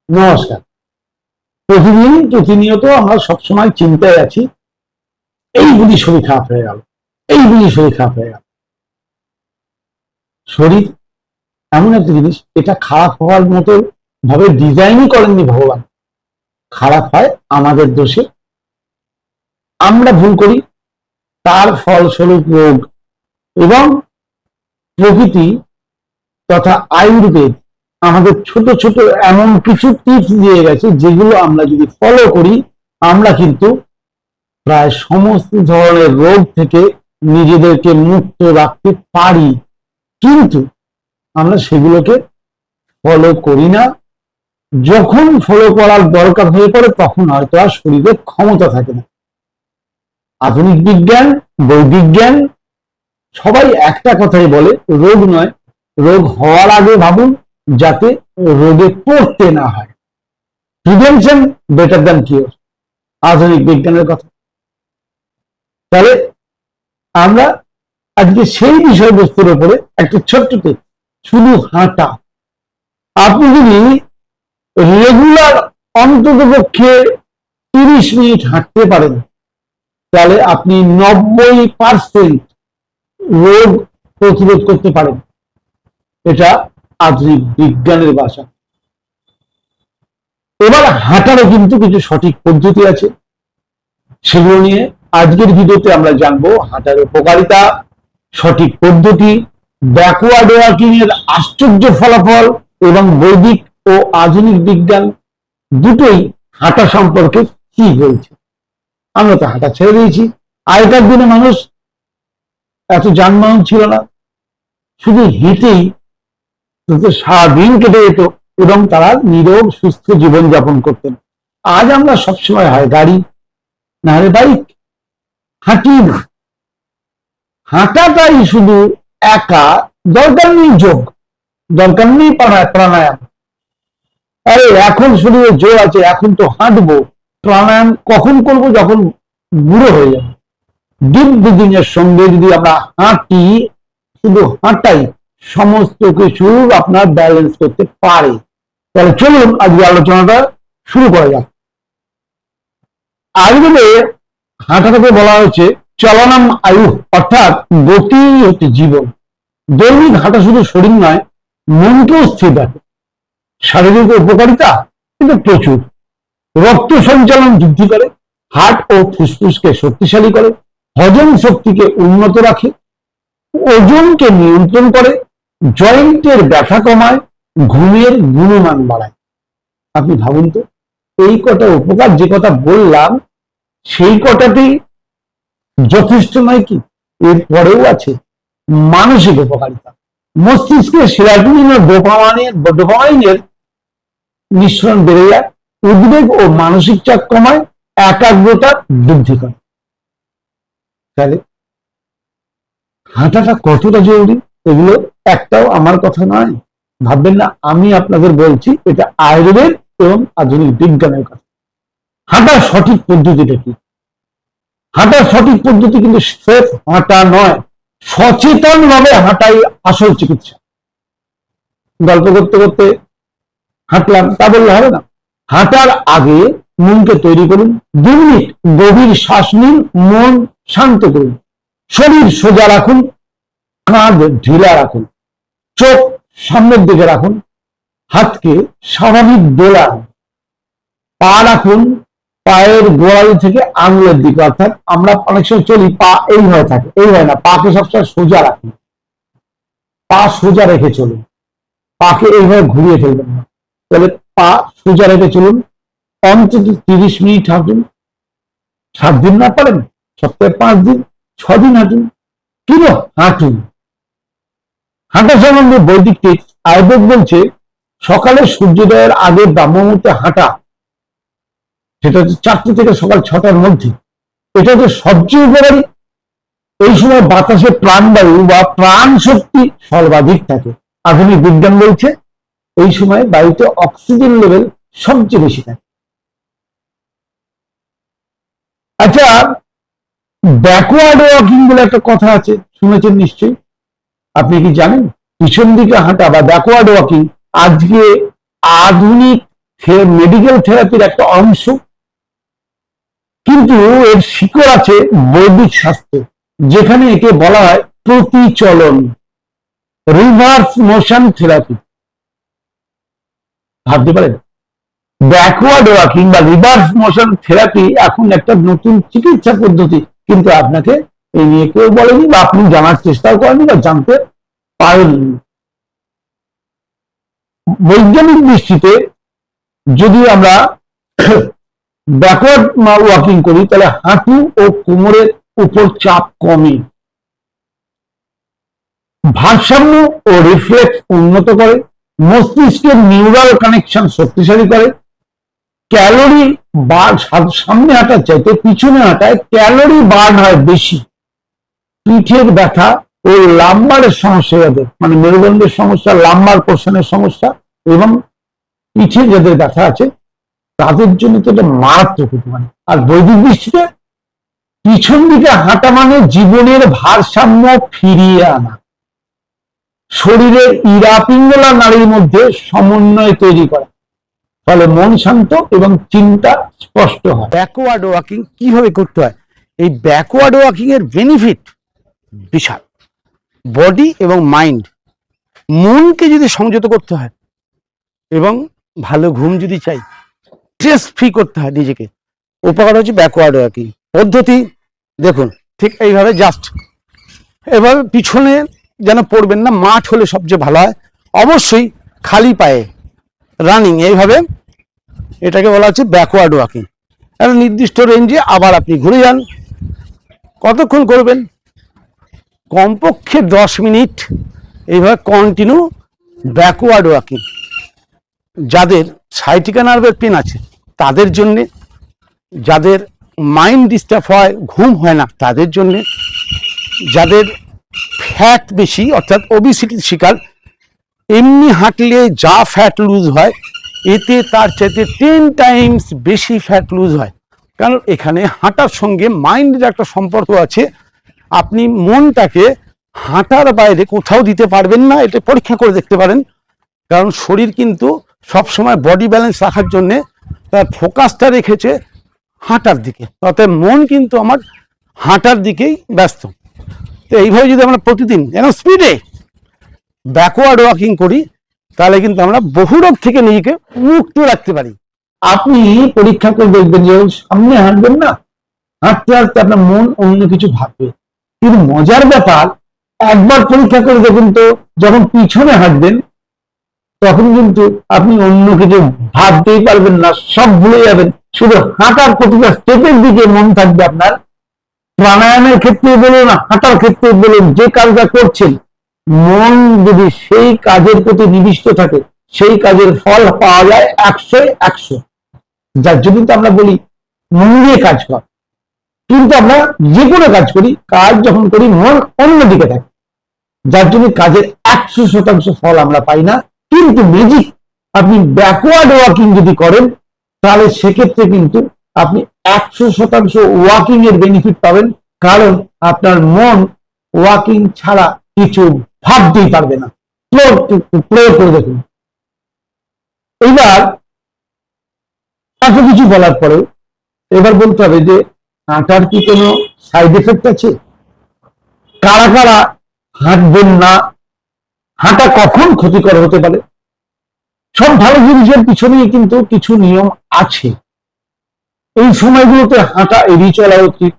নমস্কার। প্রতিনিয়ত আমরা সবসময় চিন্তায় আছি, এই বুঝি শরীর খারাপ হয়ে গেল, এই বুঝি শরীর খারাপ হয়ে গেল। শরীর এমন একটা জিনিস, এটা খারাপ হওয়ার মতো ভাবে ডিজাইনই করেননি ভগবান। খারাপ হয় আমাদের দোষে, আমরা ভুল করি, তার ফলস্বরূপ রোগ। এবং প্রকৃতি তথা আয়ুর্বেদ আমাদের ছোট ছোট এমন কিছু টিপস দিয়ে গেছে, যেগুলো আমরা যদি ফলো করি, আমরা কিন্তু প্রায় সমস্ত ধরনের রোগ থেকে নিজেদেরকে মুক্ত রাখতে পারি। কিন্তু আমরা সেগুলোকে ফলো করি না। যখন ফলো করার দরকার হয়ে পড়ে, তখন হয়তো আর শরীরে ক্ষমতা থাকে না। আধুনিক বিজ্ঞান, বৈদিক জ্ঞান সবাই একটা কথাই বলে, রোগ নয়, রোগ হওয়ার আগে ভাবুন, যাতে রোগে পড়তে না হয়। প্রিভেনশন বেটার দ্যান কিওর, আধুনিক বিজ্ঞানের কথা। তাহলে আমরা আজকে সেই বিষয়বস্তুর উপরে একটা ছোট্ট টিপ, শুধু হাঁটা। আপনি যদি রেগুলার অন্তত পক্ষে 30 মিনিট হাঁটতে পারেন, তাহলে আপনি 90% রোগ প্রতিরোধ করতে পারেন। এটা আধুনিক বিজ্ঞানের ভাষা। এবার হাঁটারও কিন্তু কিছু সঠিক পদ্ধতি আছে, সেগুলো নিয়ে আজকের ভিডিওতে আমরা জানবো। হাঁটার উপকারিতা, সঠিক পদ্ধতি, ব্যাকওয়ার্ড ওয়াকিং এর আশ্চর্য ফলাফল, এবং বৈদিক ও আধুনিক বিজ্ঞান দুটোই হাঁটা সম্পর্কে কি বলছে। আমরা তো হাঁটা ছেড়ে দিয়েছি। আগেকার দিনে মানুষ এত যানবাহন ছিল না, শুধু হেঁটেই সারাদিন কেটে যেত এবং তারা নীরব সুস্থ জীবনযাপন করতেন। আজ আমরা সবসময় হয় গাড়ি, না হলে বাইক, হাঁটি না। হাঁটাটাই শুধু একা, দরকার নেই যোগ, দরকার নেই প্রাণায়াম। আরে এখন শরীরে জোর আছে, এখন তো হাঁটবো। প্রাণায়াম কখন করব? যখন বুড়ো হয়ে যাবে। ডিপ ব্রিদিং এর সঙ্গে যদি আমরা হাঁটি, শুধু হাঁটাই সমস্ত কিছু আপনার ব্যালেন্স করতে পারে। তাহলে চলুন আজকে আলোচনাটা শুরু করা যাক। আয়ুর্বেদে হাঁটাটাকে বলা হচ্ছে চলনাম আয়ু, অর্থাৎ গতি হচ্ছে জীবন। দৈনিক হাঁটা শুধু শরীর নয়, মনকেও স্থির রাখে। শারীরিক উপকারিতা কিন্তু প্রচুর। রক্ত সঞ্চালন বৃদ্ধি করে, হার্ট ও ফুসফুসকে শক্তিশালী করে, হজম শক্তিকে উন্নত রাখে, ওজনকে নিয়ন্ত্রণ করে, জয়েন্টের ব্যথা কমায়, ঘুমের গুণমান বাড়ায়। আপনি ভাবুন তো, এই কটা উপকার যে কথা বললাম, সেই কটাতেই যথেষ্ট নয় কি? এরপরেও আছে মানসিক উপকারিতা। মস্তিষ্কে সেরাটোনিন ও ডোপামাইনের নিঃসরণ বেড়ে যায়, উদ্বেগ ও মানসিক চাপ কমায়, একাগ্রতা বৃদ্ধি করে। তাহলে হাঁটাটা কতটা জরুরি, এগুলো একটাও আমার কথা নয়, ভাববেন না আমি আপনাদের বলছি। এটা আয়ুর্বেদ এবং আধুনিক বিজ্ঞানের কথা। হাঁটার সঠিক পদ্ধতিটা কি? হাঁটার সঠিক পদ্ধতি কিন্তু স্রেফ হাঁটা নয়, সচেতন ভাবে হাঁটাই আসল চিকিৎসা। গল্প করতে করতে হাঁটলাম তা বললে হবে না। হাঁটার আগে মনকে তৈরি করুন। 2 মিনিট গভীর শ্বাস নিন, মন শান্ত করুন, শরীর সোজা রাখুন, কাঁধ ঢিলা রাখুন, চোখ সামনের দিকে রাখুন, হাতকে স্বাভাবিক দোলান, পা রাখুন পায়ের গোড়ালি থেকে আঙুলের দিকে। অর্থাৎ আমরা অনেক সময় চলি, পা এইভাবে থাকে, এইভাবে না, পাকে সবসময় সোজা রাখুন, পা সোজা রেখে চলুন, পাকে এইভাবে ঘুরিয়ে ফেলবেন না। তাহলে পা সোজা রেখে চলুন, অন্তত 30 মিনিট হাঁটুন। 7 দিন না পারেন, সপ্তাহে 5 দিন, 6 দিন হাঁটুন, কিন্তু হাঁটুন। হাঁটা সম্বন্ধে বৈদিক টিপস। আয়ুর্বেদ বলছে সকালে সূর্যোদয়ের আগে ব্রাহ্মমুহূর্তে হাঁটা, সেটা হচ্ছে 4টে থেকে সকাল 6টার মধ্যে। এটা হচ্ছে সবচেয়ে উপকারী। এই সময় বাতাসে প্রাণবায়ু বা প্রাণ শক্তি সর্বাধিক থাকে। আধুনিক বিজ্ঞান বলছে এই সময় বায়ুতে অক্সিজেন লেভেল সবচেয়ে বেশি থাকে। আচ্ছা, ব্যাকওয়ার্ড ওয়াকিং বলে একটা কথা আছে, শুনেছেন নিশ্চয়ই। আপনি কি জানেন পিছন দিকে হাঁটা বা ব্যাকওয়ার্ড ওয়াকিং আজকে আধুনিক মেডিকেল থেরাপির একটা অংশ, কিন্তু এর শিকড় আছে বৈদিক শাস্ত্রে, যেখানে একে বলা হয় প্রতিচলন, রিভার্স মোশন থেরাপি। ভাবতে পারেন, ব্যাকওয়ার্ড ওয়াকিং বা রিভার্স মোশন থেরাপি এখন একটা নতুন চিকিৎসা পদ্ধতি, কিন্তু আপনাকে এই নিয়ে কেউ বলেনি বা আপনি জানার চেষ্টাও করেননি বা জানতে পারেননি। বৈজ্ঞানিক দৃষ্টিতে যদি আমরা ব্যাকওয়ার্ড ওয়াকিং করি, তাহলে হাঁটু ও কোমরের উপর চাপ কমে, ভারসাম্য ও রিফ্লেক্স উন্নত করে, মস্তিষ্কের নিউরাল কানেকশন শক্তিশালী করে, ক্যালোরি বার্ন, সামনে হাঁটার চাইতে পিছনে হাঁটায় ক্যালোরি বার্ন হয় বেশি। পিঠের ব্যথা ও লাম্বারের সমস্যা, যাদের মানে মেরুদণ্ডের সমস্যা, লাম্বার পোর্শনের সমস্যা এবং পিঠে যাদের ব্যথা আছে, তাদের জন্য তো এটা মারাত্মক মানে। আর বৈদিক দৃষ্টিতে পিছন দিকে হাঁটা মানে জীবনের ভারসাম্য ফিরিয়ে আনা, শরীরের ইরা পিঙ্গলা নাড়ির মধ্যে সমন্বয় তৈরি করা, ফলে মন শান্ত এবং চিন্তা স্পষ্ট হয়। ব্যাকওয়ার্ড ওয়াকিং কিভাবে করতে হয়? এই ব্যাকওয়ার্ড ওয়াকিং এর বেনিফিট বিশাল। বডি এবং মাইন্ড, মনকে যদি সংযত করতে হয় এবং ভালো ঘুম যদি চাই, স্ট্রেস ফ্রি করতে হয় নিজেকে, উপকার হচ্ছে ব্যাকওয়ার্ড ওয়াকিং পদ্ধতি। দেখুন, ঠিক এইভাবে জাস্ট এভাবে পিছনে যেন পড়বেন না, মাঠ হলে সবচেয়ে ভালো হয়। অবশ্যই খালি পায়ে রানিং, এইভাবে এটাকে বলা হচ্ছে ব্যাকওয়ার্ড ওয়াকিং। একটা নির্দিষ্ট রেঞ্জে আবার আপনি ঘুরে যান। কতক্ষণ করবেন? কমপক্ষে 10 মিনিট এইভাবে কন্টিনিউ ব্যাকওয়ার্ড ওয়াকিং। যাদের সাইটিকা নার্ভের পেন আছে তাদের জন্যে, যাদের মাইন্ড ডিস্টার্ব হয়, ঘুম হয় না তাদের জন্যে, যাদের ফ্যাট বেশি অর্থাৎ ওবিসিটির শিকার, এমনি হাঁটলে যা ফ্যাট লুজ হয় এতে তার চাইতে 10 টাইমস বেশি ফ্যাট লুজ হয়। কারণ এখানে হাঁটার সঙ্গে মাইন্ডের একটা সম্পর্ক আছে। আপনি মনটাকে হাঁটার বাইরে কোথাও দিতে পারবেন না, এটা পরীক্ষা করে দেখতে পারেন। কারণ শরীর কিন্তু সবসময় বডি ব্যালেন্স রাখার জন্যে তার ফোকাসটা রেখেছে হাঁটার দিকে, অর্থাৎ মন কিন্তু আমার হাঁটার দিকেই ব্যস্ত। তো এইভাবে যদি আমরা প্রতিদিন যেন স্পিডে ব্যাকওয়ার্ড ওয়াকিং করি, তাহলে কিন্তু আমরা বহু রোগ থেকে নিজেকে মুক্ত রাখতে পারি। আপনি পরীক্ষা করে দেখবেন যে সামনে হাঁটবেন না, হাঁটতে হাঁটতে আপনার মন অন্য কিছু ভাববে। কিন্তু মজার ব্যাপার, একবার পরীক্ষা করে দেখুন তো, যখন পিছনে হাঁটবেন তখন কিন্তু আপনি অন্য কিছু ভাবতেই পারবেন না, সব ভুলে যাবেন, শুধু হাঁটার প্রতিটা স্টেপের দিকে মন থাকবে আপনার। প্রাণায়ামের ক্ষেত্রে বলুন, হাঁটার ক্ষেত্রে বলুন, যে কাজটা করছেন, মন যদি সেই কাজের প্রতি নিবিষ্ট থাকে, সেই কাজের ফল পাওয়া যায় 100-100। যার জন্য তো আমরা বলি মন দিয়ে কাজ কর। কিন্তু আমরা যে কোনো কাজ করি, কাজ যখন করি মন অন্যদিকে থাকে, যার জন্য কাজের 100% ফল আমরা পাই না। কিন্তু ম্যাজিক, আপনি ব্যাকওয়ার্ড ওয়াকিং যদি করেন, তাহলে সেক্ষেত্রে কিন্তু আপনি 100% ওয়াকিং এর বেনিফিট পাবেন। কারণ আপনার মন ওয়াকিং ছাড়া কিছু ভাবতেই পারবে না। প্রয়োগ করে দেখুন। এইবার এত কিছু বলার পরেও এবার বলতে হবে যে হাঁটার কি কোনো সাইড এফেক্ট আছে? কারা কারা হাঁটবেন না? হাঁটা কখন ক্ষতিকর হতে পারে? সব ভালো জিনিসের পিছনেই কিন্তু কিছু নিয়ম আছে। এই সময়গুলোতে হাঁটা এড়িয়ে চলা উচিত।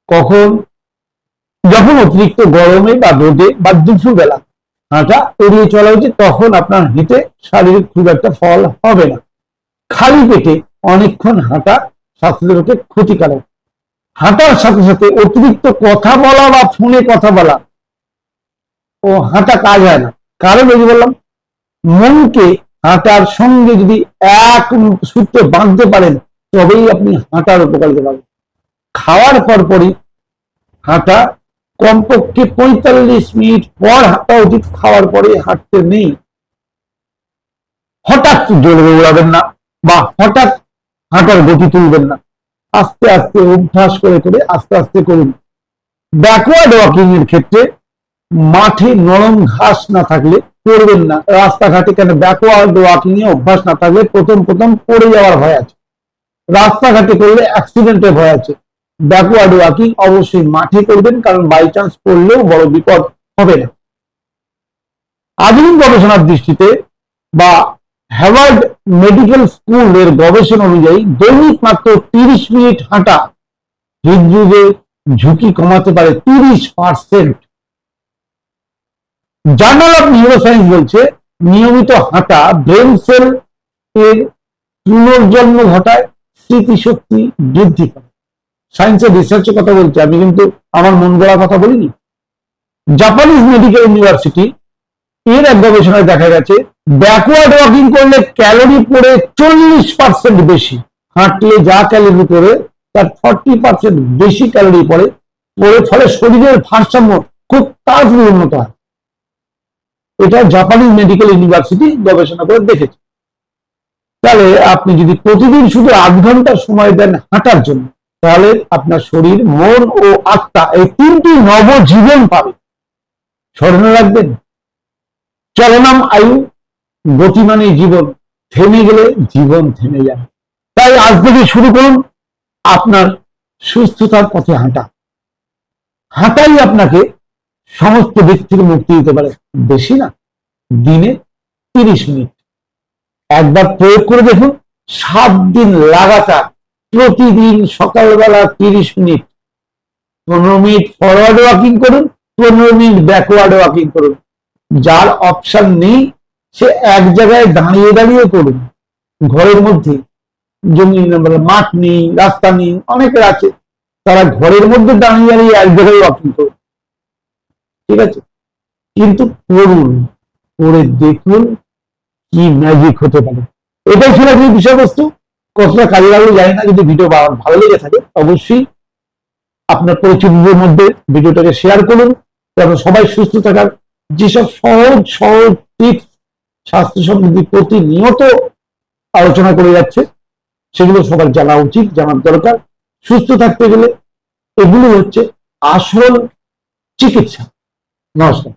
কখন? যখন অতিরিক্ত গরমে বা রোদে বা দুপুরবেলা হাঁটা এড়িয়ে চলা উচিত। তখন আপনার হেঁটে শারীরিক খুব একটা ফল হবে না। খালি পেটে অনেকক্ষণ হাঁটা স্বাস্থ্যের পক্ষে ক্ষতিকারক। হাঁটার সাথে সাথে অতিরিক্ত কথা বলা বা ফোনে কথা বলা ও হাঁটা কাজ হয় না। কারণ এই যে বললাম, মনকে হাঁটার সঙ্গে যদি এক সূত্রে বাঁধতে পারেন, তবেই আপনি হাঁটার উপকারিতা পাবেন। খাওয়ার পরপরই হাঁটা, কমপক্ষে 45 মিনিট পর হাঁটা উচিত। খাওয়ার পরে হাঁটতে নেই। হঠাৎ জোরে দৌড়াবেন না বা হঠাৎ হাঁটার গতি তুলবেন না। আস্তে আস্তে অভ্যাস করে করে আস্তে আস্তে করুন। ব্যাকওয়ার্ড ওয়াকিং এর ক্ষেত্রে মাঠে নরম ঘাস না থাকলে করবেন না। রাস্তাঘাটে কেন ব্যাকওয়ার্ড ওয়াকিং এ অভ্যাস না থাকলে প্রথম প্রথম পড়ে যাওয়ার ভয় আছে, রাস্তাঘাটে করলে অ্যাক্সিডেন্টের ভয় আছে। ব্যাকওয়ার্ড ওয়াকিং অবশ্যই মাঠে করবেন, কারণ বাই চান্স পড়লেও বড় বিপদ হবে না। আধুনিক গবেষণার দৃষ্টিতে বা হার্ভার্ড মেডিকেল স্কুলের গবেষণা অনুযায়ী দৈনিক মাত্র 30 মিনিট হাঁটা হৃদরোগের ঝুঁকি কমাতে পারে 30%। জার্নাল অফ নিউরোসায়েন্স বলছে নিয়মিত হাঁটা ব্রেন সেল এর পুনর্জন্ম ঘটায়, স্মৃতিশক্তি বৃদ্ধি করে। সায়েন্সের রিসার্চের কথা বলছি, আমি কিন্তু আমার মন গড়া কথা বলিনি। জাপানিজ মেডিকেল ইউনিভার্সিটি এর এক গবেষণায় দেখা গেছে ব্যাকওয়ার্ড ওয়াকিং করলে ক্যালোরি পড়ে 40% বেশি। হাঁটলে যা ক্যালোরি পড়ে তার 40% বেশি ক্যালোরি পড়ে, ফলে শরীরের ভারসাম্য খুব তাড়াতাড়ি উন্নত হয়। এটা জাপানিজ মেডিকেল ইউনিভার্সিটি গবেষণা করে দেখেছে। তাহলে আপনি যদি প্রতিদিন শুধু 8 ঘন্টা সময় দেন হাঁটার জন্য, তাহলে আপনার শরীর, মন ও আত্মা এই তিনটি নবজীবন পাবে। স্মরণে রাখবেন, চলনাম আয়ু, গতিমানে জীবন, থেমে গেলে জীবন থেমে যাবে। তাই আজ থেকে শুরু করুন আপনার সুস্থতার পথে হাঁটা। হাঁটাই আপনাকে সমস্ত দিক থেকে মুক্তি দিতে পারে। বেশি না, দিনে 30 মিনিট একবার প্রয়োগ করে দেখুন। 7 দিন লাগাতার প্রতিদিন সকালবেলা 30 মিনিট, 15 মিনিট ফরওয়ার্ড ওয়াকিং করুন, 15 মিনিট ব্যাকওয়ার্ড ওয়াকিং করুন। যার অপশন নেই সে এক জায়গায় দাঁড়িয়ে দাঁড়িয়ে করুন। ঘরের মধ্যে জমি মাঠ নেই, রাস্তা নেই, অনেকের আছে, তারা ঘরের মধ্যে দাঁড়িয়ে দাঁড়িয়ে এক জায়গায় ওয়াকিং করুন। ঠিক আছে, কিন্তু করুন, করে দেখুন কি ম্যাজিক হতে পারে। এটাই ছিল আজকের বিষয়বস্তু। কতটা কাজে লাগলো জানি না। যদি ভিডিও ভালো লেগে থাকে অবশ্যই আপনার পরিচিতদের মধ্যে ভিডিওটাকে শেয়ার করুন, কারণ সবাই সুস্থ থাকার যেসব সহজ সহজ টিপস স্বাস্থ্য সম্বন্ধে প্রতিনিয়ত আলোচনা করে যাচ্ছে, সেগুলো সবার জানা উচিত, জানার দরকার। সুস্থ থাকতে গেলে এগুলো হচ্ছে আসল চিকিৎসা। নমস্কার।